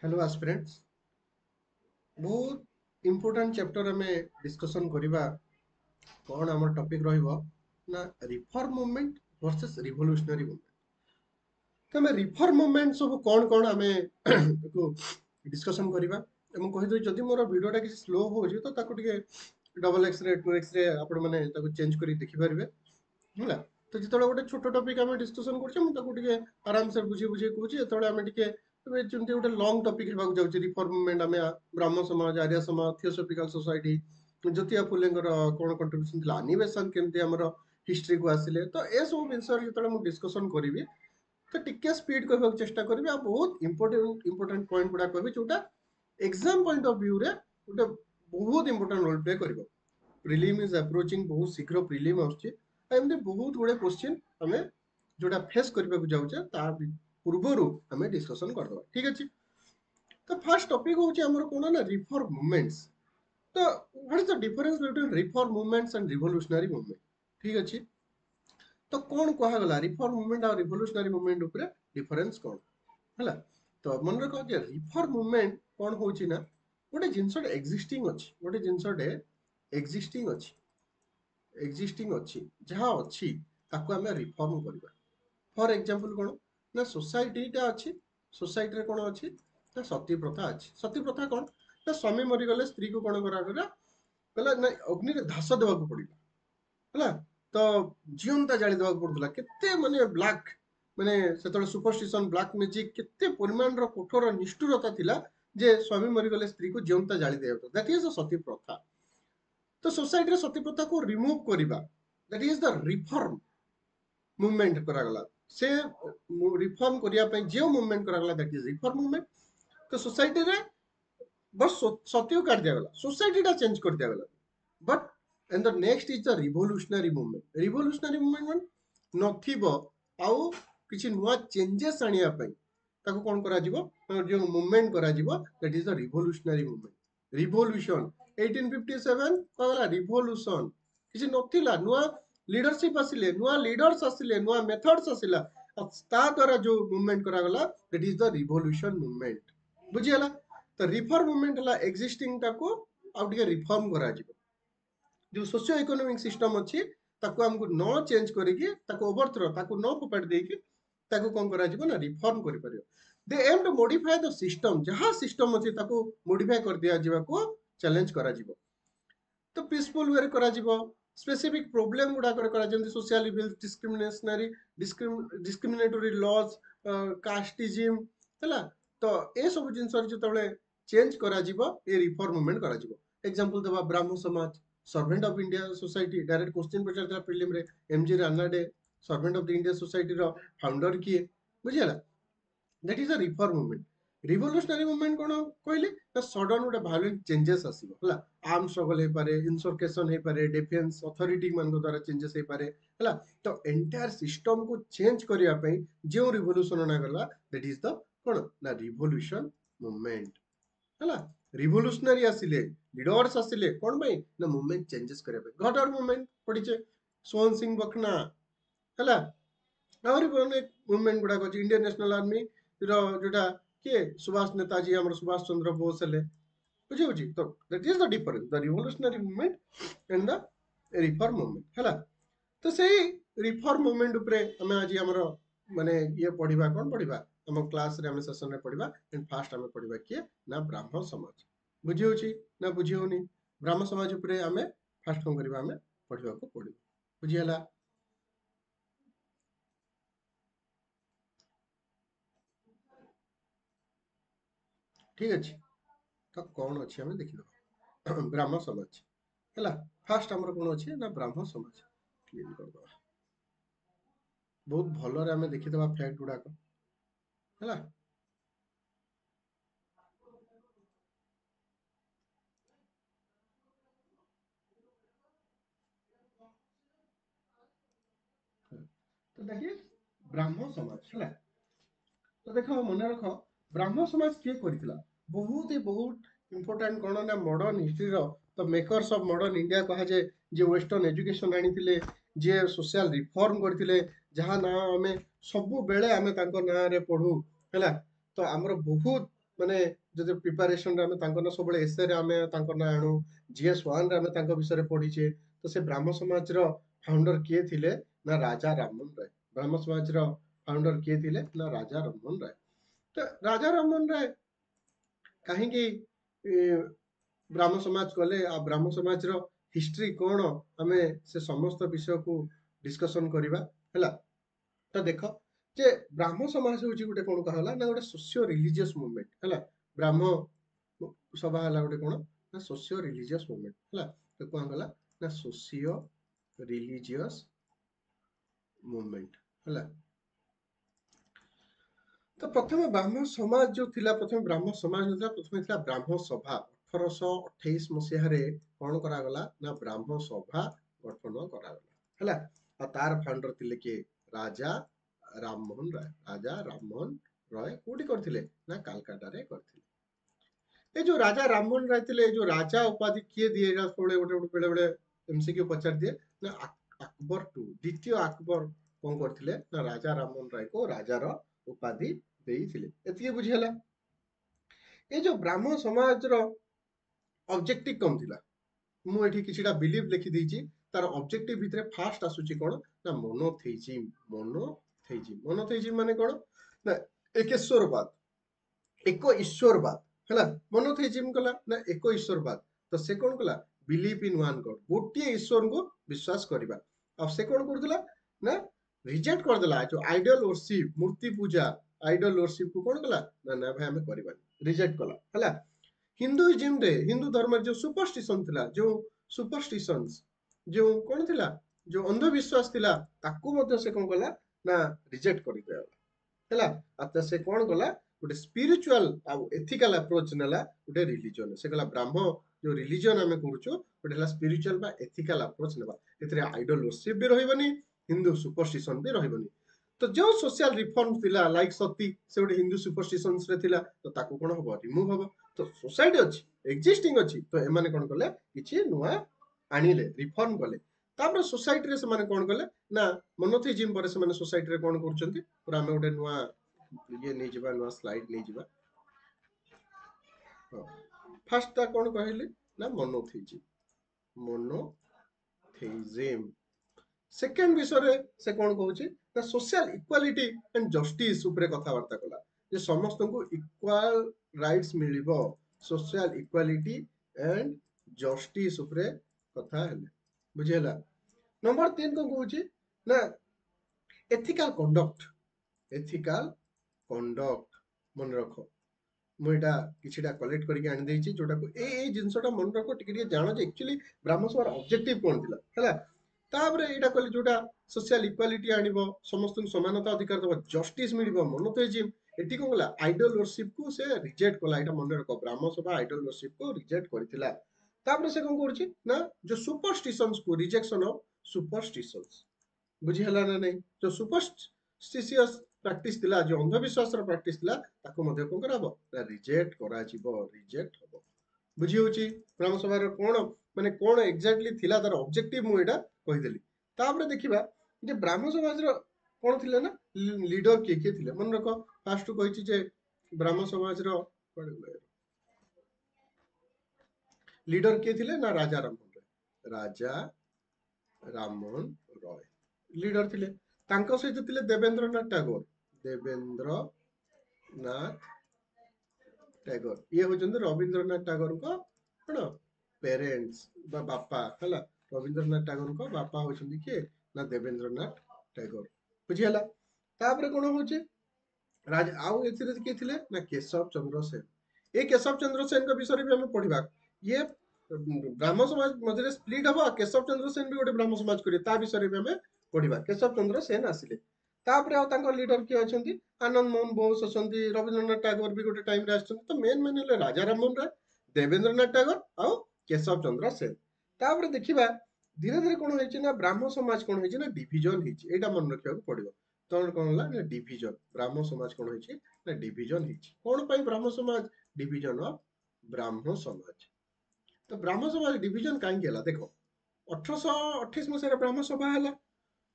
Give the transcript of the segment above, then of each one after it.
Hello aspirants बहुत important chapter हमें discussion करिबा कौन हमर टॉपिक रहइबो ना reform movement versus revolutionary movement तो हमें रिफॉर्म मूवमेंट सब कौन कौन हमें को डिस्कशन करिबा एवं कहि दो जदि मोर वीडियोटा किसी स्लो हो जे तो ताको टिके डबल एक्स रे 2x रे आपण माने ताको चेंज करी देखि परबे होला तो जितले गोटे छोट टॉपिक हमें डिस्कशन करछे हम ताको टिके आराम से बुझी बुझी कहूची एतले हमें टिके तबे जेमति गोटे लॉन्ग टॉपिक हेबाक जाउची रिफॉर्म मूवमेंट हमें ब्राह्मण समाज आर्य समाज थियोसॉफिकल सोसाइटी ज्योतिया फुलेंगर कोन कंट्रीब्यूशन थिला अनिवेशन केमति हमर हिस्ट्री को आसिले तो ए सब विषय जितले मु डिस्कशन करिवि तो टिके स्पीड कहबाक चेष्टा करिवि आ बहुत इंपोर्टेंट पॉइंट गुडा कहबि जोटा एग्जाम पॉइंट ऑफ व्यू रे गोटे बहुत इंपोर्टेंट रोल प्ले करिवो प्रिलिम इज अप्रोचिंग बहुत शीघ्र प्रिलिम आउची एमती बहुत गुड़े क्वेश्चन हमें जोटा फेस करबा को जाउचे ता पूर्वरु हमें डिस्कशन करदबा ठीक अछि तो फर्स्ट टॉपिक होची हमर कोन ना रिफॉर्म मूवमेंट्स तो what is the difference between reform movements and revolutionary movement ठीक अछि तो कोन कहा गला रिफॉर्म मूवमेंट और रिवोल्यूशनरी मूवमेंट ऊपर डिफरेंस कोन हला तो मन रखो जे रिफॉर्म मूवमेंट कोन होची ना गोटे जिंसड एक्जिस्टिंग अछि जहाँ अछि ताको हमें रिफॉर्म करबा फॉर एग्जांपल कोन ना सोसाइटीटा अछि सोसाइटी रे कोन अछि ना सती प्रथा अछि सती प्रथा कोन ना स्वामी मरि गले स्त्री को कोन करा गला कहला ना अग्नि रे धास देबा को पड़िला हला तो जीवनता जाली देबा को पड़तला केते माने ब्लैक माने सेतले सुपरस्टिशन ब्लैक मैजिक केते परिमाण रो कठोर निष्ठुरता थिला जे स्वामी मरि गले स्त्री को जीवनता जाली देबा दैट इज अ सती प्रथा तो सोसाइटी रे सती प्रथा को रिमूव करिबा that is the reform movement करा गला से रिफॉर्म करिया पे जे मूवमेंट करा गला दैट इज रिफॉर्म मूवमेंट तो सोसाइटी रे बस सत्य काट दिया गला सोसाइटी टा चेंज कर दिया गला but and the next is the revolutionary movement one नथिबो आउ किछि नुवा चेंजेस आनिया पे ताको कोन करा जिवो जो मूवमेंट करा जिवो that is the revolutionary movement revolution 1857 कहला रिवोल्यूशन किछि नथिला नुवा लीडरशिप आसिले नुवा लीडर्स आसिले नुवा मेथड्स आसिला ता द्वारा जो मूवमेंट करा गला that is the revolution movement बुझियला तो रिफॉर्म मूवमेंट हला एक्जिस्टिंग टाको आउ टिके रिफॉर्म करा जिवो जो सोशियो इकोनॉमिक सिस्टम अछि ताको हमको न चेंज करिकि ताको ओवरथ्रो ताको न फोपाट देकी ताको कोन करा जिवो ना रिफॉर्म करि परियो they aim to modify the system जहां सिस्टम अछि ताको मॉडिफाई कर दिया जिवा को चैलेंज करा जिवो तो पीसफुल वे करा जिवो स्पेसिफिक प्रॉब्लम गुडा करा जेंति social evil discriminatory laws casteism हला तो ए सब जिंस जतले चेंज करा जिवो ए रिफॉर्म मूवमेंट करा जिवो एग्जांपल देबा Brahman Samaj servant of India society direct question पचारला प्रीलिम रे MG Ranade servant of the India society रो फाउंडर किए बुझियला that is a reform movement revolutionary movement कोन कहले ना सडन गोटे वायलेंट चेंजेस आसीबो हला आर्म स्ट्रगल हे पारे इंसर्केशन हे पारे डिफेंस अथॉरिटी मान द्वारा चेंजेस हे पारे हला तो एंटायर सिस्टम को चेंज करिया पे जे रिवोल्यूशन ना गला दैट इज द कोन ना रिवोल्यूशन मूवमेंट हला रिवोल्यूशनरी आसिले लीडर्स आसिले कोन भाई ना मूवमेंट चेंजेस करिया पे घटर मूवमेंट पडिचे सोहन सिंह बखना हला और मूवमेंट गुडा को इंडियन नेशनल आर्मी रो जोटा के सुभाष नेताजी हमर सुभाष चंद्र बोस ले बुझी बुझी तो that is the difference the revolutionary movement and the reform movement हला तो सही रिफॉर्म मूवमेंट ऊपर हमें आज हमर माने ये पढिबा कोन पढिबा हम क्लास रे हम सेशन रे पढिबा एंड फास्ट हमें पढिबा के ना ब्राह्मण समाज बुझी होची ना बुझी होनी ब्राह्मण समाज ऊपर हमें फास्ट कोन करबा हमें पढिबा को पडिबो बुझी हला ठीक अछि तो कौन अच्छी हमें देखी दो ब्राह्मण समाज है फास्ट आमर कौन अच्छे ना ब्राह्मण समाज क्लीन कर दो बहुत भल आम देखीदे फैक्ट गुड़ाक है तो देखिए ब्राह्मण समाज है तो देख मन रख ब्राह्मण समाज किए कर बहुत ही बहुत इंपोर्टेंट कौन ना मॉडर्न हिस्ट्री तो मेकर्स ऑफ मॉडर्न इंडिया कहा जाए जे वेस्टर्न एजुकेशन आनी जे सोशल रिफॉर्म करते जहाँ ना आम सब बेले आम ना रे पढ़ू है तो आमर बहुत ମାନେ ଯଦି ପ୍ରିପାରେସନରେ ଆମେ ତାଙ୍କ ନା ସବୁବେଳେ ଏସେ ରେ ଆମେ ତାଙ୍କ ନା ଆଣୁ, GS1 ରେ ଆମେ ତାଙ୍କ ବିଷୟରେ ପଢିଛେ। ତ ସେ ବ୍ରାହ୍ମ ସମାଜର ଫାଉଣ୍ଡର କିଏ ଥିଲେ ନା ରାଜା ରାମମୋହନ ରାୟ। ବ୍ରାହ୍ମ ସମାଜର ଫାଉଣ୍ଡର କିଏ ଥିଲେ ନା ରାଜା ରାମମୋହନ ରାୟ। ତ ରାଜା ରାମମୋହନ ରାୟ କାହିଁକି ବ୍ରାହ୍ମ ସମାଜ କଲେ, ଆଉ ବ୍ରାହ୍ମ ସମାଜର ହିଷ୍ଟ୍ରି କଣ, ଆମେ ସେ ସମସ୍ତ ବିଷୟକୁ ଡିସ୍କସନ କରିବା ହେଲା। ତ ଦେଖ ଯେ ବ୍ରାହ୍ମ ସମାଜ ହଉଛି ଗୋଟେ କଣ କୁହାଗଲା ନା ଗୋଟେ ସୋସିଓ ରିଲିଜିୟସ୍ ମୁଭମେଣ୍ଟ ହେଲା। ବ୍ରାହ୍ମ ସଭା ହେଲା ଗୋଟେ କଣ ନା ସୋସିଓ ରିଲିଜିୟସ୍ ମୁଭମେଣ୍ଟ ହେଲା। ତ କଣ ଗଲା ନା ସୋସିଓ ରିଲିଜିୟସ୍ ମୁଭମେଣ୍ଟ ହେଲା। ତ ପ୍ରଥମେ ବ୍ରାହ୍ମ ସମାଜ ଯୋଉ ଥିଲା, ପ୍ରଥମେ ବ୍ରାହ୍ମ ସମାଜ ନଥିଲା, ପ୍ରଥମେ ଥିଲା ବ୍ରାହ୍ମ ସଭା। 1828 ମସିହାରେ କଣ କରାଗଲା ନା ବ୍ରାହ୍ମ ସଭା ଗଠନ କରାଗଲା ହେଲା। ଆଉ ତାର ଫାଉଣ୍ଡର ଥିଲେ କିଏ ରାଜା ରାମମୋହନ ରାୟ। ରାଜା ରାମମୋହନ ରାୟ କୋଉଠି କରିଥିଲେ ନା କାଲକାଟାରେ କରିଥିଲେ। ଏ ଯୋଉ ରାଜା ରାମମୋହନ ରାୟ ଥିଲେ, ଏ ଯୋଉ ରାଜା ଉପାଧି କିଏ ଦିଏ, ଏଇଟା ସବୁବେଳେ ଗୋଟେ ବେଳେ ବେଳେ MCQ ପଚାରି ଦିଏ ନା ଆକବର ଦ୍ୱିତୀୟ ଆକବର କଣ କରିଥିଲେ ନା ରାଜା ରାମମୋହନ ରାୟକୁ ରାଜାର ଉପାଧି ଦେଇଥିଲେ। ଏତିକି ବୁଝିହେଲା। ଏ ଯୋଉ ବ୍ରାହ୍ମ ସମାଜର ଅବଜେକ୍ଟିଭ କଣ ଥିଲା, ମୁଁ ଏଠି କିଛିଟା ବିଲିଫ ଲେଖିଦେଇଛି। ତାର ଅବଜେକ୍ଟିଭ ଭିତରେ ଫାଷ୍ଟ ଆସୁଛି କଣ ନା ମୋନୋଥେଇଜିମ୍। ମୋନୋଥେଇଜିମ୍ ମାନେ କଣ ନା ଏକେଶ୍ୱରବାଦ, ଏକ ଈଶ୍ୱରବାଦ ହେଲା। ମୋନୋଥେଇଜିମ୍ କଲା ନା ଏକ ଈଶ୍ୱରବାଦ। ତ ସେ କଣ କଲା ବିଲିଭ ଇନ୍ ୱାନ୍ ଗଡ, ଗୋଟିଏ ଈଶ୍ୱରଙ୍କୁ ବିଶ୍ୱାସ କରିବା। ଆଉ ସେ କଣ କରୁଥିଲା ନା ରିଜେକ୍ଟ କରିଦେଲା ଯୋଉ ଆଇଡଲ worship, ମୂର୍ତ୍ତି ପୂଜା, ଆଇଡଲ worship କୁ କଣ କଲା ନା ଭାଇ ଆମେ କରିବାନି, ରିଜେକ୍ଟ କଲା ହେଲା। ହିନ୍ଦୁଇଜିମ୍ ରେ, ହିନ୍ଦୁ ଧର୍ମରେ ଯୋଉ ସୁପରଷ୍ଟିସନ ଥିଲା, ଯୋଉ ସୁପରଷ୍ଟିସନ୍ସ ଯୋଉ କଣ ଥିଲା, ଯୋଉ ଅନ୍ଧବିଶ୍ୱାସ ଥିଲା, ତାକୁ ମଧ୍ୟ ସେ କଣ କଲା ନା ରିଜେକ୍ଟ କରିଦେଲା ହେଲା। ଆଉ ସେ କଣ କଲା ଗୋଟେ ସ୍ପିରିଚୁଆଲ ଆଉ ଏଥିକାଲ ଆପ୍ରୋଚ ନେଲା ଗୋଟେ ରିଲିଜନ। ସେ କହିଲା ବ୍ରାହ୍ମ ଯୋଉ ରିଲିଜନ ଆମେ କରୁଛୁ ଗୋଟେ ହେଲା ସ୍ପିରିଚୁଆଲ ବା ଏଥିକାଲ ଆପ୍ରୋଚ ନେବା। ଏଥିରେ ଆଇଡଲ worship ବି ରହିବନି, ହିନ୍ଦୁ ସୁପରଷ୍ଟିସନ ବି ରହିବନି। ତ ଯୋଉ ସୋସିଆଲ ରିଫର୍ମ ଥିଲା ଲାଇକ ସତୀ, ସେ ଗୋଟେ ହିନ୍ଦୁ ସୁପରଷ୍ଟିସନ୍ସ ରେ ଥିଲା, ତ ତାକୁ କଣ ହବ ରିମୁଭ ହବ। ତ ସୋସାଇଟି ଅଛି, ଏକ୍ଜିଷ୍ଟିଂ ଅଛି, ତ ଏମାନେ କଣ କଲେ କିଛି ନୂଆ ଆଣିଲେ, ରିଫର୍ମ କଲେ। ତାପରେ ସୋସାଇଟିରେ ସେମାନେ କଣ କଲେ ନା ମୋନୋଥେଇଜିମ୍ ପରେ ସେମାନେ ସୋସାଇଟିରେ କଣ କରୁଛନ୍ତି ପୁରା, ଆମେ ଗୋଟେ ନୂଆ ଇଏ ନେଇଯିବା, ନୂଆ ସ୍ଲାଇଡ ନେଇଯିବା। ଫାର୍ଷ୍ଟ ଟା କଣ କହିଲି ନା ମୋନୋଥେଇଜିମ୍। ମୋନୋଥେଇଜିମ୍ ସେକେଣ୍ଡ ବିଷୟରେ ସେ କଣ କହୁଛି ନା ସୋସିଆଲ ଇକ୍ୱାଲିଟି ଆଣ୍ଡ ଜଷ୍ଟିସ ଉପରେ କଥାବାର୍ତ୍ତା କଲା, ଯେ ସମସ୍ତଙ୍କୁ ଇକ୍ୱାଲ ରାଇଟ୍ସ ମିଳିବ। ସୋସିଆଲ ଇକ୍ୱାଲିଟି ଆଣ୍ଡ ଜଷ୍ଟିସ ଉପରେ କଥା ହେଲେ, ବୁଝିହେଲା। ନମ୍ବର 3 କଣ କହୁଛି ନା ଏଥିକାଲ କଣ୍ଡକ୍ଟ। ଏଥିକାଲ କଣ୍ଡକ୍ଟ ମନେ ରଖ, ମୁଁ ଏଇଟା କିଛିଟା କଲେକ୍ଟ କରିକି ଆଣିଦେଇଛି, ଯୋଉଟାକୁ ଏଇ ଜିନିଷଟା ମନେ ରଖ, ଟିକେ ଟିକେ ଜାଣ ଯେ ଆକ୍ଚୁଆଲି ବ୍ରାହ୍ମ ସଭାର ଅବଜେକ୍ଟିଭ କଣ ଥିଲା ହେଲା। ତାପରେ ଏଇଟା କହିଲି ଯୋଉଟା ସୋସିଆଲ ଇକ୍ୱାଲିଟି ଆଣିବ, ସମସ୍ତଙ୍କୁ ସମାନତା ଅଧିକାର ଦେବ, ଜଷ୍ଟିସ ମିଳିବ। ମୋନୋଥେଇଜିମ୍ ଏଠି କଣ କଲା ଆଇଡଲ worship କୁ ସେ ରିଜେକ୍ଟ କଲା। ଏଇଟା ମନେ ରଖ, ବ୍ରାହ୍ମ ସଭା ଆଇଡଲ worship କୁ ରିଜେକ୍ଟ କରିଥିଲା। ତାପରେ ସେ କଣ କରୁଛି ନା ଯୋଉ ସୁପରଷ୍ଟିସନ୍ସ କୁ ରିଜେକ୍ସନ ଅଫ ସୁପରଷ୍ଟିସନ୍ସ, ବୁଝିହେଲା ନା ନାଇଁ। ଯୋଉ ସୁପରଷ୍ଟିସିୟସ ପ୍ରାକ୍ଟିସ ଥିଲା, ଯୋଉ ଅନ୍ଧବିଶ୍ୱାସର ପ୍ରାକ୍ଟିସ ଥିଲା, ତାକୁ ମଧ୍ୟ କଣ କରାହବ ନା ରିଜେକ୍ଟ କରାଯିବ, ରିଜେକ୍ଟ ହବ। ବୁଝି ହଉଛି ବ୍ରାହ୍ମ ସଭାର କଣ ମାନେ କଣ ଏକ୍ଜାକ୍ଟଲି ଥିଲା ତାର ଅବଜେକ୍ଟିଭ, ମୁଁ ଏଇଟା କହିଦେଲି। ତାପରେ ଦେଖିବା ଯେ ବ୍ରାହ୍ମ ସମାଜର କଣ ଥିଲେ ନା ଲିଡର କିଏ କିଏ ଥିଲେ। ମନେ ରଖ, ଫାର୍ଷ୍ଟ କହିଛି ଯେ ବ୍ରାହ୍ମ ସମାଜର ଲିଡର କିଏ ଥିଲେ ନା ରାଜା ରାମମୋହନ ରାୟ। ରାଜା ରାମମୋହନ ରୟ ଲିଡର ଥିଲେ। ତାଙ୍କ ସହିତ ଥିଲେ ଦେବେନ୍ଦ୍ରନାଥ ଟାଗୋର। ଦେବେନ୍ଦ୍ରନାଥ ଟାଗୋର ଇଏ ହଉଛନ୍ତି ରବୀନ୍ଦ୍ରନାଥ ଟାଗୋରଙ୍କ କଣ ପ୍ୟାରେଣ୍ଟସ ବା ବାପା ହେଲା। ରବୀନ୍ଦ୍ରନାଥ ଟାଗୋରଙ୍କ ବାପା ହଉଛନ୍ତି କିଏ ନା ଦେବେନ୍ଦ୍ରନାଥ ଟାଗୋର, ବୁଝିହେଲା। ତାପରେ କଣ ହଉଛି ଆଉ ଏଥିରେ କିଏ ଥିଲେ ନା କେଶବ ଚନ୍ଦ୍ର ସେନ। ଏ କେଶବ ଚନ୍ଦ୍ର ସେନଙ୍କ ବିଷୟରେ ବି ଆମେ ପଢିବା। ଇଏ ବ୍ରାହ୍ମ ସମାଜ ମଝିରେ ସ୍ପ୍ଲିଟ ହବ, କେଶବ ଚନ୍ଦ୍ର ସେନ ବି ଗୋଟେ ବ୍ରାହ୍ମ ସମାଜ କରିବେ, ତା ବିଷୟରେ ବି ଆମେ ପଢିବା। କେଶବ ଚନ୍ଦ୍ର ସେନ ଆସିଲେ, ତାପରେ ଆଉ ତାଙ୍କ ଲିଡର କିଏ ଅଛନ୍ତି, ଆନନ୍ଦ ମୋହନ ବୋଷ ଅଛନ୍ତି, ରବୀନ୍ଦ୍ରନାଥ ଟାଗୋର ବି ଗୋଟେ ଟାଇମରେ ଆସିଛନ୍ତି। ତ ମେନ୍ ହେଲେ ରାଜା ରାମମୋହନ ରାୟ, ଦେବେନ୍ଦ୍ରନାଥ ଟାଗୋର ଆଉ କେଶବ ଚନ୍ଦ୍ର ସେନ। ତାପରେ ଦେଖିବା ଧୀରେ ଧୀରେ କଣ ହେଇଛି ନା ବ୍ରାହ୍ମ ସମାଜ କଣ ହେଇଛି ନା ଡିଭିଜନ ହେଇଛି। ଏଇଟା ମନେ ରଖିବାକୁ ପଡିବ। ତখন କଣ ହେଲା ନା ଡିଭିଜନ, ବ୍ରାହ୍ମ ସମାଜ କଣ ହେଇଛି ନା ଡିଭିଜନ ହେଇଛି। କଣ ପାଇଁ ବ୍ରାହ୍ମ ସମାଜ ଡିଭିଜନ ଅଫ ବ୍ରାହ୍ମ ସମାଜ। ତ ବ୍ରାହ୍ମ ସମାଜ ଡିଭିଜନ କାହିଁକି ହେଲା ଦେଖ, 1828 ମସିହାରେ ବ୍ରାହ୍ମ ସଭା ହେଲା।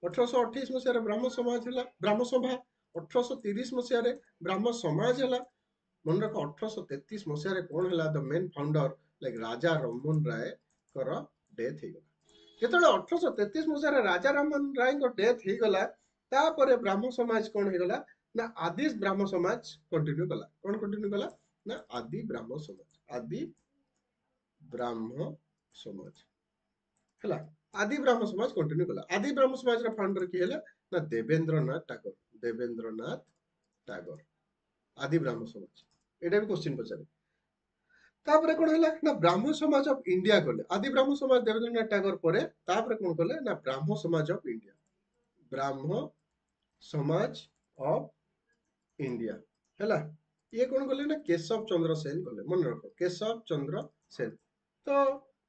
1828 ମସିହାରେ ବ୍ରାହ୍ମ ସମାଜ ହେଲା, ବ୍ରାହ୍ମ ସଭା। 1830 ମସିହାରେ ବ୍ରାହ୍ମ ସମାଜ ହେଲା। मन रख 1833 मसीह कौन है the main founder like Raja Rammohan Roy कर डेथ हो गला जो 1833 मसीह राजा राममोहन राय डेथ हो गला तापर ब्राह्मण समाज कौन हो गला ना आदि ब्राह्मण समाज कंटिन्यू कला कौन कंटिन्यू कला ना आदि ब्राह्मण समाज आदि ब्राह्मण समाज है आदि ब्राह्मण समाज कंटिन्यू कला आदि ब्राह्मण समाज फाउंडर किए ना देवेंद्रनाथ टागोर देवेंद्रनाथ टागोर आदि ब्राह्मण समाज एटा भी क्वेश्चन पचारे तापर कौन है ना ब्राह्मण समाज ऑफ इंडिया कले आदि ब्राह्मण समाज देवेंद्रनाथ टागोर पर तापर कौन कले ना ब्राह्मण समाज ऑफ इंडिया ब्राह्मण समाज ऑफ इंडिया है ये कौन कले ना केशव चंद्र सेन कले मन रख केशव चंद्र सेन तो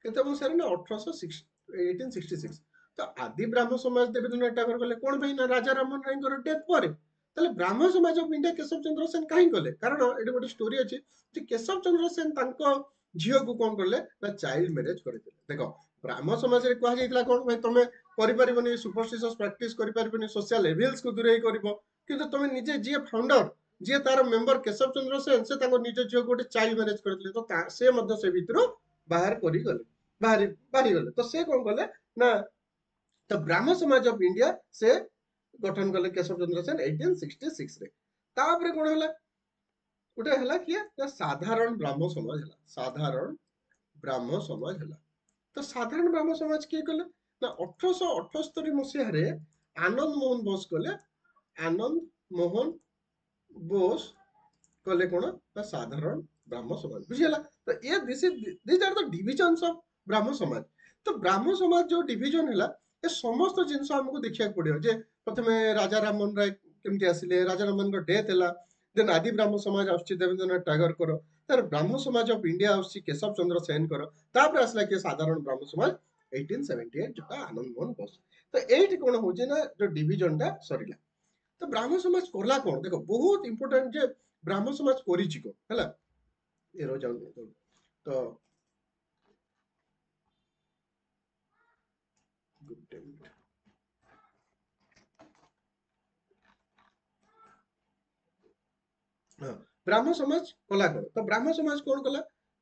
केते मसीह ना 1866 तो आदि ब्राह्मण समाज देवेंद्रनाथ टागोर कले कौन भाई ना राजा राममोहन राय डेथ पर ताले ब्राह्मण समाज ऑफ इंडिया केशव चंद्र सेन कहीं कले कारण ये गोटे स्टोरी अच्छी जे केशव चंद्र सेन तांको झील को कौन करले ना चाइल्ड मैरिज करते देख ब्राह्मण समाज रे कहा जाइतला कौन भाई तुम करि परिबनी सुपरस्टिशियस प्रैक्टिस करि परिबनी सोशल एविल्स को दूरे करिवो किंतु तुम निजे जे फाउंडर जे तार मेंबर केशव चंद्र सेन से तांको निज झील गोटे चाइल्ड मैरिज करते तो से मध्य से भितर बाहर करी गले बाहरी गले तो से कौन कले ना तो ब्राह्मण समाज ऑफ इंडिया से गठन कले केशव चंद्र सेन 1866 रे तापर कोन हला गोटे हला किया ना साधारण ब्राह्मण समाज हला साधारण ब्राह्मण समाज हला तो साधारण ब्राह्मण समाज किए कले ना 1878 मसीह रे आनंद मोहन बोस कले आनंद मोहन बोस कले कोन ना साधारण ब्राह्मण समाज बुझिला तो ये this are the divisions of Brahmin समाज तो ब्राह्मण समाज जो डिविजन है ये समस्त जिन हमको देखा पड़ो जे प्रथम राजा राममोहन राय केमती आसिले राजा राममोहन डेथ है देन आदि ब्राह्मण समाज आसछि देवेंद्रनाथ टागोर कर तार ब्राह्मण समाज ऑफ इंडिया आसछि केशव चंद्र सेन कर तापर आसला के साधारण ब्राह्मण समाज 1878 जोटा आनंद मोहन बोस तो एट कोन होजे ना जो डिविजन टा सरीला तो ब्राह्मण समाज करला कोन देखो बहुत इंपोर्टेंट जे ब्राह्मण समाज करिछि को हला ये रो जाउ तो गुड मिनट ब्राह्मण समाज कला कोन तो ब्राह्मण समाज कोन कला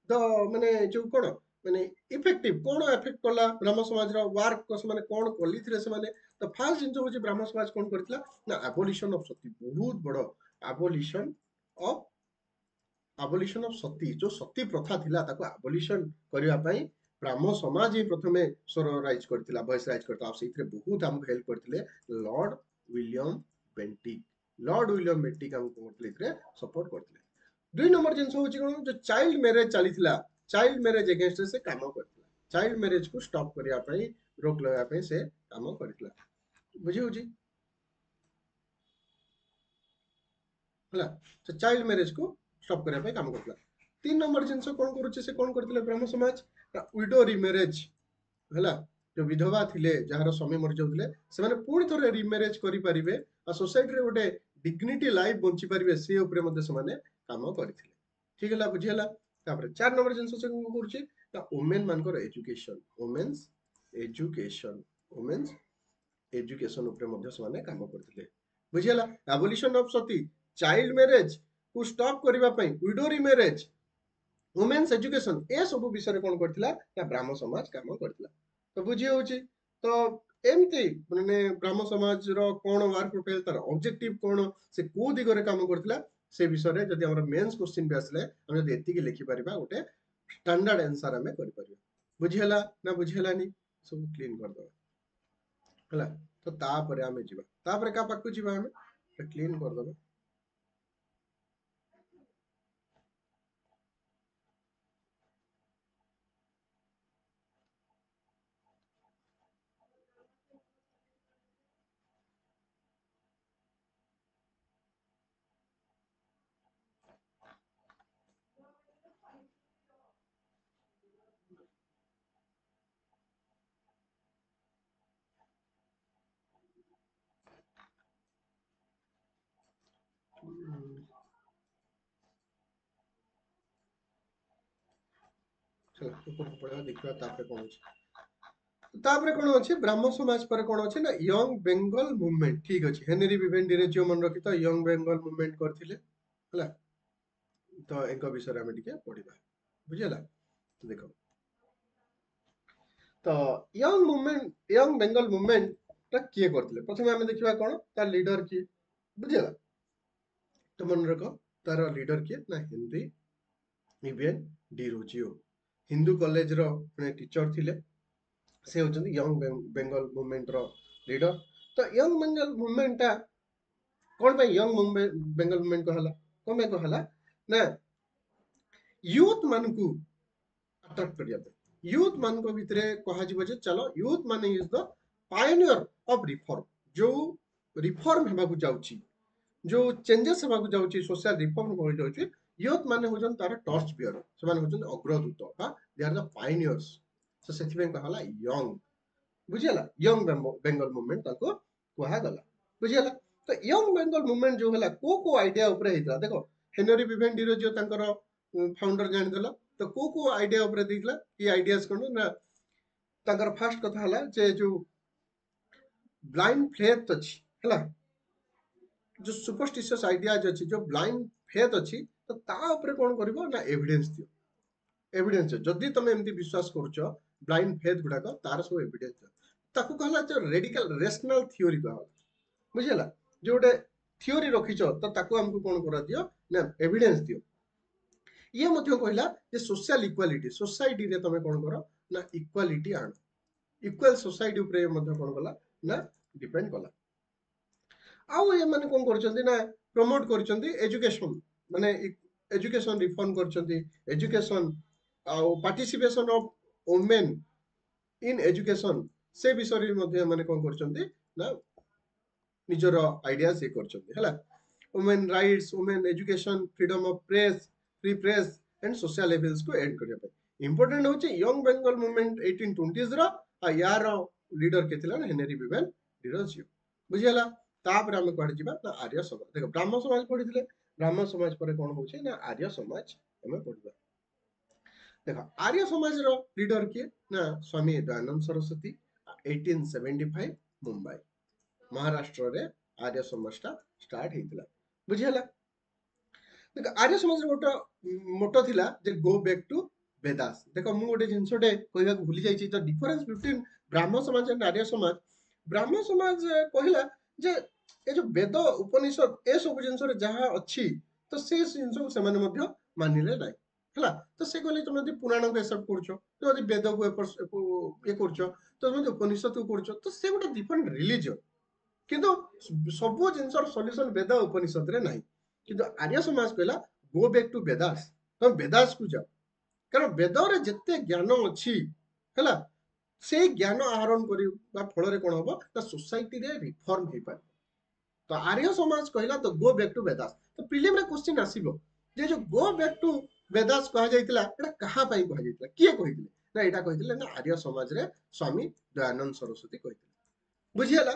तो माने जो कोन माने इफेक्टिव कोन इफेक्ट कला ब्राह्मण समाज रो वर्क को माने कोन कली थिले से माने तो फर्स्ट जिंस होची ब्राह्मण समाज कोन करथिला ना एबोलिशन ऑफ सती बहुत बड़ एबोलिशन ऑफ सती जो सती प्रथा थिला ताको एबोलिशन करिवा पई ब्राह्मण समाज ही प्रथमे स्वराइज करथिला वॉइस राइज करथिला सेइथरे बहुत हमको हेल्प करथिले Lord William Bentinck Lord William Bentinck हमको करथिले सपोर्ट करथिले दुई नंबर जिनस होची कोन जो चाइल्ड मैरिज चलीथिला चाइल्ड मैरिज अगेंस्ट से काम करथिला चाइल्ड मैरिज को स्टॉप करिया पई रोक लगा पई से काम करथिला बुझी होची हला तो चाइल्ड मैरिज को स्टॉप करिया पई काम करथिला तीन नंबर जिनस कोन करूची से कोन करथिले ब्राह्मण समाज विडो रिमैरेज हला जो विधवा थिले जहार स्वामी मर जाउथिले से माने पूरी थरे रिमैरेज करि परिबे आ सोसाइटी रे गोटे डिग्निटी लाइफ बंची परिबे से ऊपर मध्ये से माने काम करथिले ठीक हला बुझियला तापर चार नंबर जिनस से कोन करूची ता वुमेन मानकर एजुकेशन वुमेन्स एजुकेशन ऊपर मध्ये से माने काम करथिले बुझियला abolition of sati child marriage को स्टॉप करिवा पई विडो रिमैरेज वुमेन्स एजुकेशन ए सब विषय कोन करथिला ना ब्राह्मण समाज काम करथिला तो बुझी होची तो एमती माने ब्राह्मण समाज रो कोन वर्क प्रोफाइल तार ऑब्जेक्टिव कोन से को दिगरे काम करथिला से विषय रे जदि हमर मेंस क्वेश्चन भी आसले हम जदि एति के लिखि परिबा ओटे स्टैंडर्ड आंसर हमें करि परिबा बुझियला ना बुझियलानी सब क्लीन कर दो हला तो तापरे हमें जीवा तापरे का पक्कु जीवा हमें क्लीन कर दो चलो ऊपर पड़ेगा देखा तापरे कौन अछि तापरे कौन अछि ब्राह्मण समाज पर कौन अछि ना यंग बेंगल मूवमेंट ठीक अछि हेनरी विवेंडी रे जो मन रखी तो यंग बेंगल मूवमेंट करथिले हला तो एक विषय आम टे पढ़ा बुझेगा देख तो young movement young Bengal movement किए करते प्रथम आम देखा कौन तार लीडर किए बुझेगा तो मन रख तार लीडर किए ना Henry Vivian Derozio Hindu college रो टीचर थिले से होचंदी यंग बेंगल मूवमेंट रो लीडर तो यंग बेंगल मूवमेंट टा कौन पे यंग बेंगल मूवमेंट कहला कौन पे कहला ना यूथ मान को अट्रैक्ट करिया पे यूथ मान को भितरे कहा जीव जे चलो यूथ मान is the Pioneer of reform जो रिफॉर्म हेबा को जाउची जो चेंजेस हेबा को जाउची सोशल रिफॉर्म हो जाउची यूथ माने होजन तार टॉर्च बियर से माने होजन अग्रदूत बा दे आर द पायनियर्स सो सेथि में कहला यंग बुझियला यंग बेंगल मूवमेंट ताको कहा गला बुझियला तो यंग बेंगल मूवमेंट जो हला को आइडिया ऊपर हेतला देखो हेनरी विवेन डिरोजियो तांकर फाउंडर जान देला तो को आइडिया ऊपर देला ई आइडियाज कोन ना तांकर फर्स्ट कथा हला जे जो ब्लाइंड फेथ अछि हला जो सुपरस्टिशियस आइडियाज अछि जो ब्लाइंड फेथ अछि तो ता ऊपर कोन करबो ना एविडेंस दियो एविडेंस जदि तुम एमती विश्वास करूछ ब्लाइंड फेथ गुडाक तार सब एविडेंस ताकू कहला जो रेडिकल रेशनल थ्योरी कहला बुझिला जो गोटे थ्योरी रखिछ तो ताकू हमको कोन करा दियो ना एविडेंस दियो ये मध्य कहला जे सोशल इक्वालिटी सोसाइटी रे तमे कोन करो ना इक्वालिटी आन इक्वल सोसाइटी ऊपर मध्य कोन कला ना डिपेंड कला आउ ये माने कोन करचंदी ना प्रमोट करचंदी एजुकेशन माने एजुकेशन रिफॉर्म करचंदी एजुकेशन आउ participation of women in education से विषय मध्य माने कोन करचंदी ना निजर आइडिया से करचंदी हला women rights women education freedom of press free press and social levels को एड करिया पे इंपोर्टेंट होचे यंग बेंगल मूवमेंट 1820s रो आ यार लीडर के थिला हेनरी विवेन डिरोजियो बुझियला तापर हम कह जिबा ना आर्य समाज देखो ब्राह्मण समाज पढिथिले ब्राह्मण समाज पर कोन होचे ना आर्य समाज हमें पढिबा देखो आर्य समाज रो लीडर के ना स्वामी दयानंद सरस्वती 1875 मुंबई महाराष्ट्र रे आर्य समाज स्टार्ट हेतिला बुझियला देखो आर्य समाज गोटे मोटो थिला जे गो बैक टू वेदास देखो मु गोटे जिनसटे कहया भूली जाई छी तो डिफरेंस बिटवीन ब्राह्मण समाज एंड आर्य समाज ब्राह्मण समाज कहला जे ए जो वेद उपनिषद ए सब जिनस रे जहा अछि तो से जिनस को से माने मध्य मानिले नाही हला तो से कहले तुम यदि पुराण को एक्सेप्ट करछो तो यदि वेद को ये करछो तो तुम उपनिषद को करछो तो से गोटे डिफरेंट रिलीजन किंतु सब जिनसर सॉल्यूशन वेद उपनिषद रे नाही किंतु आर्य समाज कहला गो बैक टू वेदास तुम वेदास को जाओ कारण वेद रे जत्ते ज्ञान अछि हला से ज्ञान आहरण करिबा फल रे कोन होबो त सोसाइटी रे रिफॉर्म हे पाए तो आर्य समाज कहला तो गो बैक टू वेदास तो प्रीलिम रे क्वेश्चन आसीबो जे जो गो बैक टू वेदास कहा जाइतला एटा कहा पई कहा जाइतला किए कहितले ना एटा कहितले ना आर्य समाज रे स्वामी दयानंद सरस्वती कहितले बुझियला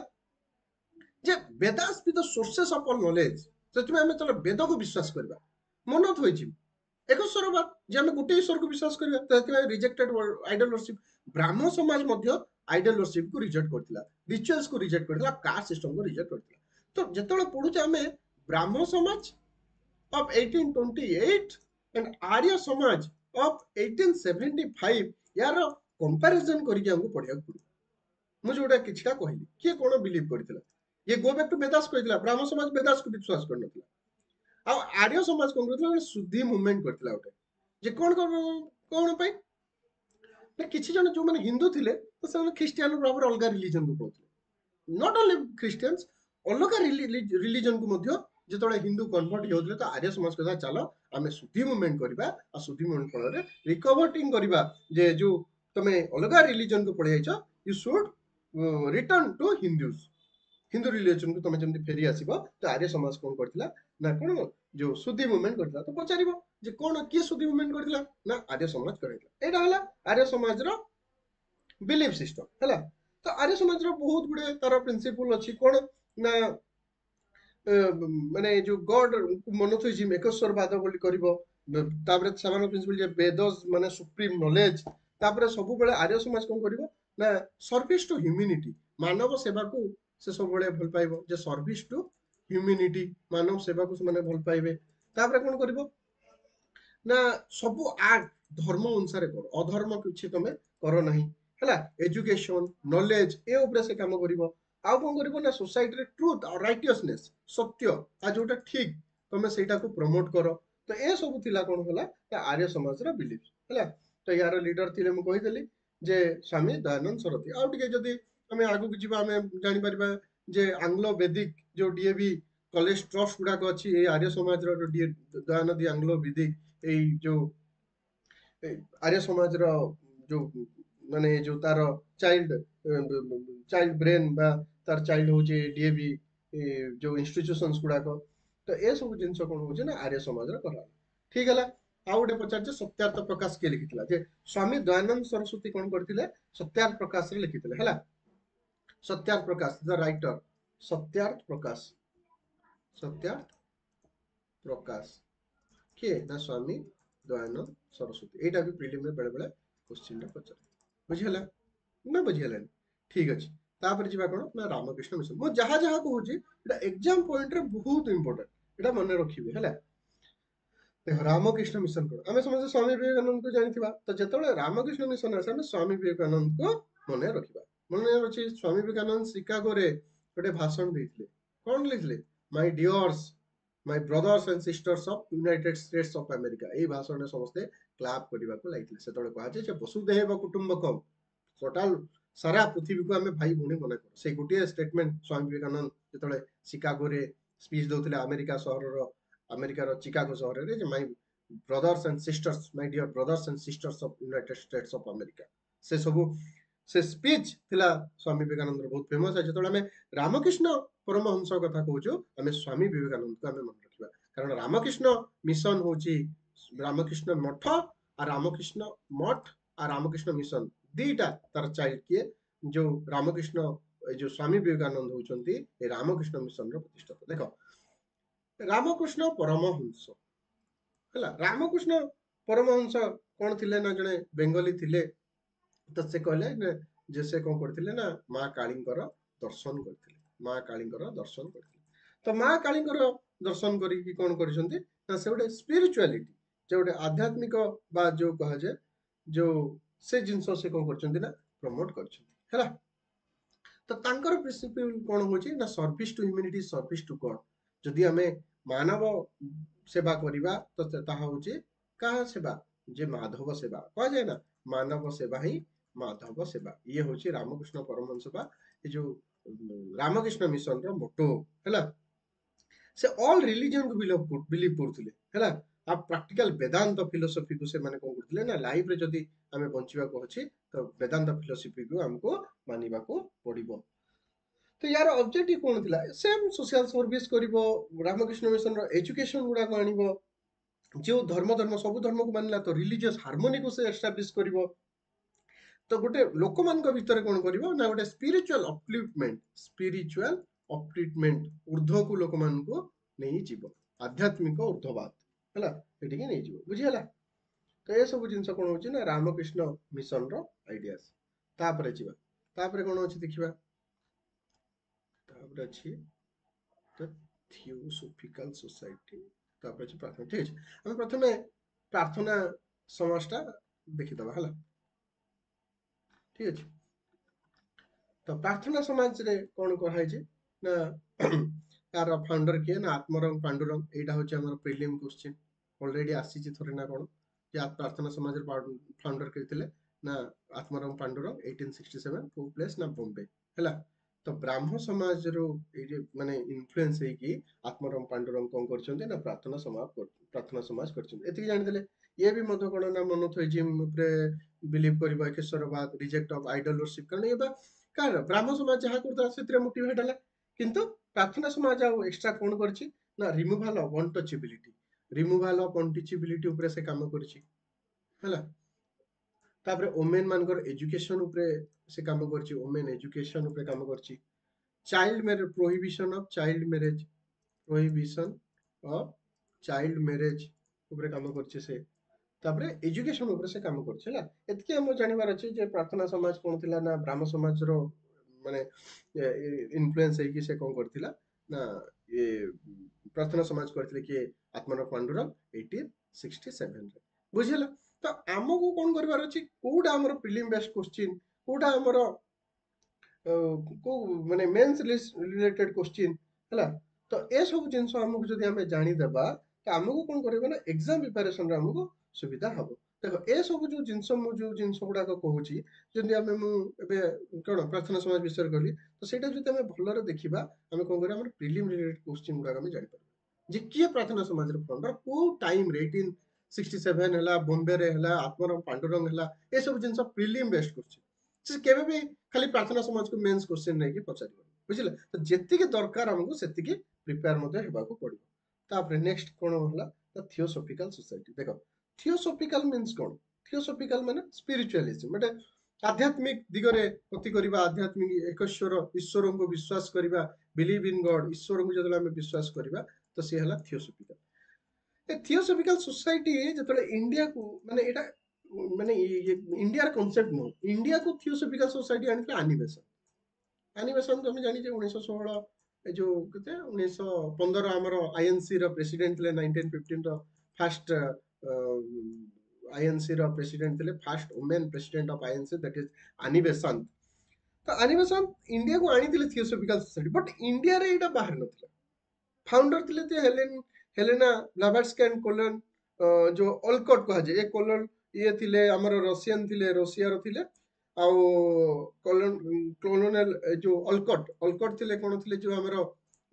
जे Vedas be the sources of all knowledge सेतमे हमें चलो वेद को विश्वास करबा मनत होइछि एक स्वरबाद जे हमें गुटे ईश्वर को विश्वास करबा तते रिजेक्टेड आइडल वर्शिप ब्राह्मण समाज मध्य आइडल वर्शिप को रिजेक्ट करथिला रिचुअल्स को रिजेक्ट करथिला कास्ट सिस्टम को रिजेक्ट करथिला तो जेतले पढुचे हमें ब्राह्मण समाज of 1828 and Arya Samaj of 1875 यार कंपैरिजन करिके हमको पढिया पड़ो मु जोटा किछटा कहली के कोन बिलीव करथिला ये गो बैक टू वेदास कहथिला ब्राह्मण समाज वेदास को विश्वास करनथिला आ आर्य समाज कोन करथिला शुद्धि मूवमेंट करथिला ओटे जे कोन पे ना किछि जन जो माने हिंदू थिले तो से ख्रिस्टियन बराबर अलगा रिलीजन को पढुथिले नॉट ओनली क्रिश्चियंस अलगा रिलीजन को मध्य जेतोळे हिंदू कन्वर्ट होतले तो आर्य समाज कथा चलो आमे शुद्धि मूवमेंट करबा आ शुद्धि मूवमेंट फल रे रिकवर्टिंग करबा जे जो तमे अलगा रिलीजन को पढै छ you should return to Hindus Hindu religion को तमे जमती फेरी आसीबो तो आर्य समाज कोन करथिला ना कोन जो शुद्धि मूवमेंट करथिला तो पचारिबो जे कोन की शुद्धि मूवमेंट करथिला ना आर्य समाज करथिला एटा हला आर्य समाज रो बिलीफ सिस्टम हला तो आर्य समाज रो बहुत गुडे तार प्रिंसिपल अछि कोन ना माने जो गॉड मोनोथेइज्म एकस्वरवाद बोली करिवो तापर समान प्रिंसिपल जे वेद माने सुप्रीम नॉलेज तापर सब बेले आर्य समाज कोन करिवो ना सर्विस टू ह्यूमैनिटी मानव सेवा को से सब बेले भल पाइबो जे सर्विस टू ह्यूमैनिटी मानव सेवा को से माने भल पाइबे तापर कोन करिवो ନା ସବୁ ଆକ୍ଟ ଧର୍ମ ଅନୁସାରେ କର, ଅଧର୍ମ କିଛି ତମେ କର ନାହିଁ ହେଲା। ଏଜୁକେସନ ନଲେଜ ଏ ଉପରେ ସେ କାମ କରିବ। ଆଉ କଣ କରିବ ନା ସୋସାଇଟିରେ ଟ୍ରୁଥ ଆଉ ରାଇଟିୟସନେସ ସତ୍ୟ ଆଉ ଯୋଉଟା ଠିକ ତମେ ସେଇଟାକୁ ପ୍ରମୋଟ କର। ତ ଏ ସବୁ ଥିଲା କଣ ହେଲା ନା ଆର୍ୟ ସମାଜର ବିଲିଫ ହେଲା। ତ ୟାର ଲିଡର ଥିଲେ ମୁଁ କହିଦେଲି ଯେ ସ୍ୱାମୀ ଦୟାନନ୍ଦ ସରସ୍ୱତୀ। ଆଉ ଟିକେ ଯଦି ଆମେ ଆଗକୁ ଯିବା ଆମେ ଜାଣିପାରିବା ଯେ ଆଙ୍ଗ୍ଲୋ ବେଦିକ ଯୋଉ ଡିଏଭି କଲେଜ ଟ୍ରଷ୍ଟ ଗୁଡାକ ଅଛି ଏଇ ଆର୍ୟ ସମାଜର ଦୟାନଦୀ ଆଙ୍ଗ୍ଲୋ ବେଦିକ ଏଇ ଯୋଉ ଆର୍ୟ ସମାଜର ଯୋଉ ମାନେ ଯୋଉ ତାର ଚାଇଲ୍ଡ ଚାଇଲ୍ଡ ବ୍ରେନ ବା ତାର ଚାଇଲ୍ଡ ହଉଛି ଡିଏଭି ଯୋଉ ଇନଷ୍ଟିଟ୍ୟୁସନସ ଗୁଡାକ। ତ ଏ ସବୁ ଜିନିଷ କଣ ହଉଛି ନା ଆର୍ୟ ସମାଜର କରା ଠିକ ହେଲା। ଆଉ ଗୋଟେ ପଚାରିছে ସତ୍ୟାର୍ଥ ପ୍ରକାଶ କିଏ ଲେଖିଥିଲା ଯେ ସ୍ୱାମୀ ଦୟାନନ୍ଦ ସରସ୍ୱତୀ କଣ କରିଥିଲେ ସତ୍ୟାର୍ଥ ପ୍ରକାଶରେ ଲେଖିଥିଲେ ହେଲା। ସତ୍ୟାର୍ଥ ପ୍ରକାଶ ଦ ରାଇଟର ସତ୍ୟାର୍ଥ ପ୍ରକାଶ ସତ୍ୟାର୍ଥ ପ୍ରକାଶ କିଏ ନା ସ୍ୱାମୀ ଦୟାନନ୍ଦ ସରସ୍ୱତୀ। ଏଇଟା ବି ପ୍ରିଲିମରେ ବେଳେ ବେଳେ କୋଶ୍ଚିନ୍ ଟା ପଚାରେ ବୁଝିହେଲା ନା ବୁଝିହେଲାନି ଠିକ ଅଛି। ତାପରେ ଯିବା କଣ ନା ରାମକୃଷ୍ଣ ମିଶନ। ମୁଁ ଯାହା ଯାହା କହୁଛି ଏଟା ଏକ୍ସାମ ପଏଣ୍ଟରେ ବହୁତ ଇମ୍ପୋର୍ଟାଣ୍ଟ ଏଟା ମନେ ରଖିବେ ହେଲା। ଦେଖ ରାମକୃଷ୍ଣ ମିଶନ କଣ ଆମେ ସମସ୍ତେ ସ୍ୱାମୀ ବିବେକାନନ୍ଦକୁ ଜାଣିଥିବା। ତ ଯେତେବେଳେ ରାମକୃଷ୍ଣ ମିଶନ ଆସେ ଆମେ ସ୍ୱାମୀ ବିବେକାନନ୍ଦକୁ ମନେ ରଖିବା। ମନେ ଅଛି ସ୍ୱାମୀ ବିବେକାନନ୍ଦ ଶିକାଗୋରେ ଗୋଟେ ଭାଷଣ ଦେଇଥିଲେ। କଣ ଦେଇଥିଲେ my dears my brothers and sisters of United States of America. ଏଇ ଭାଷଣରେ ସମସ୍ତେ କ୍ଲାପ କରିବାକୁ ଲାଗିଥିଲେ। ସେତେବେଳେ କୁହାଯାଏ ଯେ ବସୁଧୈବ କୁଟୁମ୍ବକମ୍ ଟୋଟାଲ ସାରା ପୃଥିବୀକୁ ଆମେ ଭାଇ ଭଉଣୀ ମନେ କରୁ। ସେଇ ଗୋଟିଏ ଷ୍ଟେଟମେଣ୍ଟ ସ୍ୱାମୀ ବିବେକାନନ୍ଦ ଯେତେବେଳେ ଶିକାଗୋରେ ସ୍ପିଚ ଦଉଥିଲେ ଆମେରିକାର ଚିକାଗୋ ସହରରେ ଯେ my brothers and sisters my dear brothers and sisters of United States of America. ସେ ସବୁ ସେ ସ୍ପିଚ ଥିଲା ସ୍ୱାମୀ ବିବେକାନନ୍ଦର ବହୁତ ଫେମସ। ଯେତେବେଳେ ଆମେ ରାମକୃଷ୍ଣ ପରମହଂସ କଥା କହୁଛୁ ଆମେ ସ୍ୱାମୀ ବିବେକାନନ୍ଦକୁ ଆମେ ମନେ ରଖିବା। କାରଣ ରାମକୃଷ୍ଣ ମିଶନ ହଉଛି ରାମକୃଷ୍ଣ ମଠ ଆଉ ରାମକୃଷ୍ଣ ମଠ ଆଉ ରାମକୃଷ୍ଣ ମିଶନ ଦିଟା ତାର ଚାଇଲ୍ଡ କିଏ ଯୋଉ ରାମକୃଷ୍ଣ ଏଇ ଯୋଉ ସ୍ୱାମୀ ବିବେକାନନ୍ଦ ହଉଛନ୍ତି ଏ ରାମକୃଷ୍ଣ ମିଶନର ପ୍ରତିଷ୍ଠାତା। ଦେଖ ରାମକୃଷ୍ଣ ପରମହଂସ ହେଲା। ରାମକୃଷ୍ଣ ପରମହଂସ କଣ ଥିଲେ ନା ଜଣେ ବେଙ୍ଗଲୀ ଥିଲେ। ତ ସେ କହିଲେ ଯେ ସେ କଣ କରିଥିଲେ ନା ମା କାଳୀଙ୍କର ଦର୍ଶନ କରିଥିଲେ। ମା କାଳୀଙ୍କର ଦର୍ଶନ କରିଥିଲେ। ତ ମା କାଳୀଙ୍କର ଦର୍ଶନ କରିକି କଣ କରିଛନ୍ତି ନା ସେ ଗୋଟେ ସ୍ପିରିଚୁଆଲିଟି ଯେ ଗୋଟେ ଆଧ୍ୟାତ୍ମିକ ବା ଯୋଉ କୁହାଯାଏ ଯୋଉ ସେ ଜିନିଷ ସେ କଣ କରିଛନ୍ତି ନା ପ୍ରମୋଟ କରିଛନ୍ତି ହେଲା। ତ ତାଙ୍କର ପ୍ରିନ୍ସିପଲ କଣ ହଉଛି ନା service to humanity service to God. ଯଦି ଆମେ ମାନବ ସେବା କରିବା ତ ତାହା ହଉଛି କାହା ସେବା ଯେ ମାଧବ ସେବା କୁହାଯାଏ ନା ମାନବ ସେବା ହିଁ ମାଧବ ସେବା। ଇଏ ହଉଛି ରାମକୃଷ୍ଣ ପରମହଂସ ବା ଏ ଯୋଉ ରାମକୃଷ୍ଣ ମିଶନର ମୋଟୋ ହେଲା। ସେ ଅଲ ରିଲିଜିୟନକୁ ବିଲିଭ କରୁଥିଲେ ହେଲା। ଆଉ ପ୍ରାକ୍ଟିକାଲ ବେଦାନ୍ତ ଫିଲୋସଫିକୁ ସେମାନେ କଣ କରୁଥିଲେ ନା ଲାଇଫରେ ଯଦି ଆମେ ବଞ୍ଚିବାକୁ ଅଛି ତ ବେଦାନ୍ତ ଫିଲୋସଫିକୁ ଆମକୁ ମାନିବାକୁ ପଡିବ। ତ ୟାର ଅବଜେକ୍ଟିଭ କଣ ଥିଲା ସେମ୍ ସୋସିଆଲ ସର୍ଭିସ କରିବ। ରାମକୃଷ୍ଣ ମିଶନର ଏଜୁକେସନ ଗୁଡାକ ଆଣିବ। ଯୋଉ ଧର୍ମ ସବୁ ଧର୍ମକୁ ମାନିଲା ତ ରିଲିଜିୟସ ହାରମୋନିକୁ ସେ ଏଷ୍ଟାବ୍ଲିଶ କରିବ। ତ ଗୋଟେ ଲୋକମାନଙ୍କ ଭିତରେ କଣ କରିବ ନା ଗୋଟେ ସ୍ପିରିଚୁଆଲ ଅପଲିଫ୍ଟମେଣ୍ଟ ଉର୍ଦ୍ଧ୍ୱକୁ ଲୋକମାନଙ୍କୁ ନେଇଯିବ। ଆଧ୍ୟାତ୍ମିକ ଉର୍ଦ୍ଧ୍ୱବାଦ ହେଲା ଏଠିକି ନେଇଯିବ ବୁଝିହେଲା। ତ ଏସବୁ ଜିନିଷ କଣ ହଉଛି ନା ରାମକୃଷ୍ଣ ମିଶନର ଆଇଡିଆସ। ତାପରେ ଯିବା ତାପରେ କଣ ଅଛି ଦେଖିବା। ତାପରେ ଅଛି ଥିଓସୋଫିକାଲ ସୋସାଇଟି। ତାପରେ ଅଛି ପ୍ରାର୍ଥନା। ଠିକ ଅଛି ଆମେ ପ୍ରଥମେ ପ୍ରାର୍ଥନା ସମାଜଟା ଦେଖିଦବା ହେଲା। ଠିକ ଅଛି ତ ପ୍ରାର୍ଥନା ସମାଜରେ କଣ କରାହେଇଛି ନା ତାର ଫାଉଣ୍ଡର କିଏ ନା ଆତ୍ମରଙ୍ଗ ପାଣ୍ଡୁରଙ୍ଗ। ଏଇଟା ହଉଛି ଆମର ପ୍ରିଲିମ କ୍ୱେଶ୍ଚିନ୍ ଅଲରେଡି ଆସିଛି ଥରେ ନା କଣ ଯେ ପ୍ରାର୍ଥନା ସମାଜର ଫାଉଣ୍ଡର କିଏ ଥିଲେ ନା ଆତ୍ମରଙ୍ଗ ପାଣ୍ଡୁରଙ୍ଗ 1867 କୋଉ ପ୍ଲେସ ନା ବମ୍ବେ ହେଲା। ତ ବ୍ରାହ୍ମ ସମାଜରୁ ଏଇ ମାନେ ଇନଫ୍ଲୁଏନ୍ସ ହେଇକି ଆତ୍ମରଙ୍ଗ ପାଣ୍ଡୁରଙ୍ଗ କଣ କରିଛନ୍ତି ନା ପ୍ରାର୍ଥନା ସମାଜ କରିଛନ୍ତି। ଏତିକି ଜାଣିଦେଲେ। ଇଏ ବି ମଧ୍ୟ କଣ ନା ମୋନୋଥଇଜିମ ଉପରେ ବିଲିଭ କରିବ ଏକେଶ୍ୱରବାଦ ରିଜେକ୍ଟ ଅଫ ଆଇଡଲ worship। କାରଣ ଏ ବା କାରଣ ବ୍ରାହ୍ମ ସମାଜ ଯାହା କରୁଥିଲା ସେଥିରେ ମୋଟିଭେଟ ହେଲା। କିନ୍ତୁ ପ୍ରାର୍ଥନା ସମାଜ ଆଉ ଏକ୍ସଟ୍ରା କଣ କରିଛି ନା ରିମୁଭାଲ ଅଫ ଅନଟଚେବିଲିଟି ରିମୁଭାଲ ଅଫ ଅନଟିଚେବିଲିଟି ଉପରେ ସେ କାମ କରିଛି ହେଲା। ତାପରେ ଓମେନ ମାନଙ୍କର ଏଜୁକେସନ ଉପରେ ସେ କାମ କରିଛି। ଓମେନ ଏଜୁକେସନ ଉପରେ କାମ କରିଛି। Child marriage prohibition of child marriage prohibition of child marriage ଉପରେ କାମ କରିଛି ସେ। ତାପରେ ଏଜୁକେସନ ଉପରେ ସେ କାମ କରୁଛି ହେଲା। ଏତିକି ଆମର ଜାଣିବାର ଅଛି ଯେ ପ୍ରାର୍ଥନା ସମାଜ କଣ ଥିଲା ନା ବ୍ରାହ୍ମ ସମାଜର ମାନେ ଇନଫ୍ଲୁଏନ୍ସ ହେଇକି ସେ କଣ କରିଥିଲା ନା ଇଏ ପ୍ରାର୍ଥନା ସମାଜ କରିଥିଲେ କିଏ ଆତ୍ମରଙ୍ଗ ପାଣ୍ଡୁରଙ୍ଗ 18 67 रे बुझिला। तो आमको कौन करबार अछि कोडा हमर प्रीलिम बेस्ड क्वेश्चन कोडा हमर को माने मेंस रिलेटेड क्वेश्चन हला। तो ए सब जिंस हमको जदि हमें जानि देबा तो हमको कौन करबा ना एग्जाम प्रिपरेशन रे हमको सुविधा हबो। देखो ए सब जो जिंस गुडा को कहूची जदि हमें मु एबे कोन प्रार्थना समाज विषय कहली तो सेटा जदि हमें भलरे देखिबा हमें कोन करिया हमर प्रीलिम रिलेटेड क्वेश्चन गुडा हमें जानि पारबा जे किए प्रार्थना समाज रे फाउंडर को टाइम रे 1867 हला बॉम्बे रे हला आत्माराम पांडुरंग हला ए सब जिंस प्रीलिम बेस्ड क्वेश्चन से केबे भी खाली प्रार्थना समाज को मेंस क्वेश्चन नहीं कि पचारिबो बुझिले। तो जेति के दरकार हमको सेति के प्रिपेयर मते हेबा को पड़िबो। तापर नेक्स्ट कोन होला द थियोसॉफिकल सोसाइटी। देखो थियोसॉफिकल मींस कोन थियोसॉफिकल माने स्पिरिचुअलिज्म माने आध्यात्मिक दिगरे गति करिबा आध्यात्मिक एकश्वर ईश्वर को विश्वास करिबा बिलीव इन गॉड ईश्वर को जदि हमें विश्वास करिबा तो से हला थियोसॉफिकल। ए थियोसॉफिकल सोसाइटी जतले इंडिया को माने एटा माने इंडिया कॉन्सेप्ट नो इंडिया को थियोसॉफिकल सोसाइटी आनिले एनिमेशन एनिमेशन तो हम जानि जे 1916 ए जो कते 1915 हमर आईएनसी रो प्रेसिडेंट ले 1915 रो फर्स्ट आईएनसी रो प्रेसिडेंट थे first women president of INC that is आनी बेसंत। तो आनी बेसंत इंडिया को आनी थियोसॉफिकल सोसाइटी बट इंडिया रे एटा बाहर नथिला। फाउंडर थिले ते हेलेना ब्लाभाट्स्की एंड कोलन जो ऑलकॉट कहा जाए ए कोलन ये थिले हमर रशियन थिले रशिया रो थिले आउ कॉलोनियल जो ऑलकॉट थिले कोन थिले जो हमर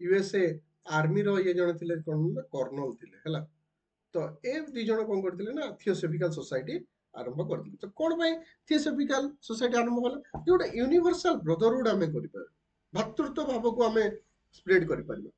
यूएसए आर्मी रो ये जण थिले कोन कर्नल थिले हला। तो ए दी जण कोन करथिले ना थियोसॉफिकल सोसाइटी आरंभ करथिले। तो कोन भाई थियोसॉफिकल सोसाइटी आरंभ होला जोटा यूनिवर्सल ब्रदरहुड हमें करि पार भातृत्व भाव को हमें स्प्रेड करि पारिबा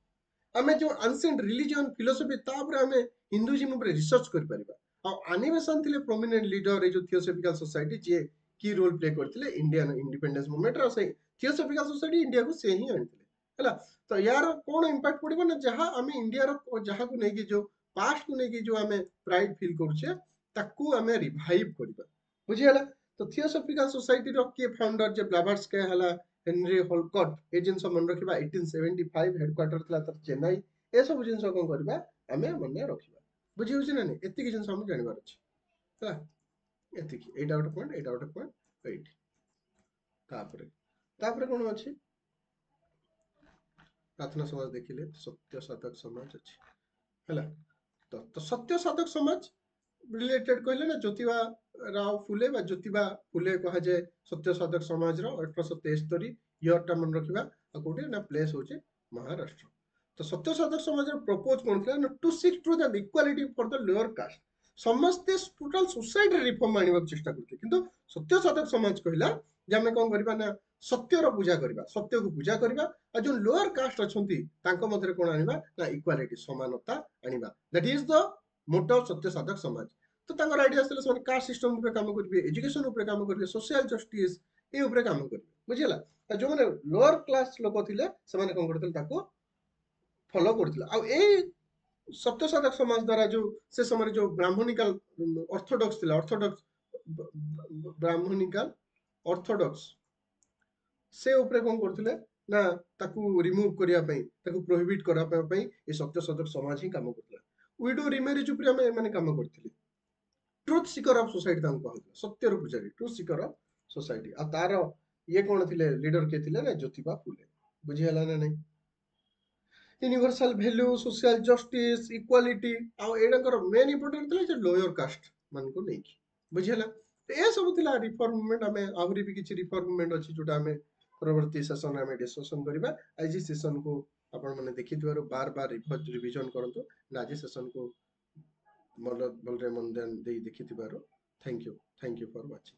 हमें जो एंशिएंट रिलीजन फिलोसफी तापर हमें हिंदुइज्म ऊपर रिसर्च कर परिबा। आ एनिमेशन थिले प्रोमिनेंट लीडर ए जो थियोसॉफिकल सोसाइटी जे की रोल प्ले करथिले इंडियन इंडिपेंडेंस मूवमेंट रो से थियोसॉफिकल सोसाइटी इंडिया को से ही आनिथिले हला। तो यार कोन इंपैक्ट पड़िबो ना जहां हमें इंडिया रो जहां को नेकी जो पास्ट को नेकी जो हमें प्राइड फील करछे ताकू हमें रिवाइव करबा बुझियाला। तो थियोसॉफिकल सोसाइटी रो के फाउंडर जे ब्लाभाट्स्की हला हेनरी हॉलकॉट ए जिनस मन रखिबा 1875 हेडक्वार्टर थला तर चेन्नई ए सब जिनस कोन करबा हमें मन रखिबा बुझि होछि ना नै एति जिनस हम जानिबार अछि हला। एति एटा आउट पॉइंट एट तापर तापर कोन अछि प्रार्थना समाज देखिले सत्य साधक समाज अछि हला। तो सत्य साधक समाज रिलेटेड कहले ना ज्योतिबा राव फुले बा ज्योतिबा फुले कहा जाए सत्य साधक समाज रो 1873 ईयर टा मन रखिबा आ कोटे ना प्लेस होचे महाराष्ट्र। तो सत्य साधक समाज रो प्रपोज कोन थला ना to seek through the equality for the lower caste समस्ते टोटल सोसाइटी रिफॉर्म आनिबा चेष्टा करते किंतु सत्य साधक समाज कहला जे हमें कोन करबा ना सत्यर पूजा करबा सत्य को पूजा करबा आ जो लोअर कास्ट अछंती तांको मधरे कोन आनिबा ना इक्वालिटी समानता आनिबा that is the motto of Satya Sadhak समाज। तो तांकर आइडिया से ସେମାନେ कास्ट सिस्टम ऊपर काम करिवे एजुकेशन ऊपर काम करिवे सोशल जस्टिस ए ऊपर काम करिवे बुझिला। जो माने लोअर क्लास लोक थिले ସେମାନେ कोन करथिले ताको फॉलो करथिले आ ए सत्य साधक समाज द्वारा जो से समय जो ब्राह्मणिकल ऑर्थोडॉक्स थिला ऑर्थोडॉक्स ब्राह्मणिकल ऑर्थोडॉक्स से ऊपर कोन करथिले ना ताकू रिमूव करिया पई ताकू प्रोहिबिट करा पई ए सत्य साधक समाज ही काम करथिला। विडो रिमेरेज ऊपर हमें माने काम करथिले ट्रुथ सीकर ऑफ सोसाइटी तांको कहथिले सत्यर पुजारी ट्रुथ सीकर ऑफ सोसाइटी आ तार ये कोन थिले लीडर के थिले ना ज्योतिबा फुले बुझि हला ना नहीं। Universal value social justice equality आ एडकर मेन इंपोर्टेंट थिले जे लोअर कास्ट मान को नहीं की बुझि हला। तो ए सब थिला रिफॉर्म मूवमेंट हमें आहुरी भी किछि रिफॉर्म मूवमेंट अछि जोटा हमें परवर्ती सेशन हमें डिस्कशन करबा आज सेशन को आपण माने देखि दिवारो बार बार रिवीजन करंतु ना आज सेशन को भलरे मन ध्यान दे देखि दिवारो थैंक यू फॉर वाचिंग।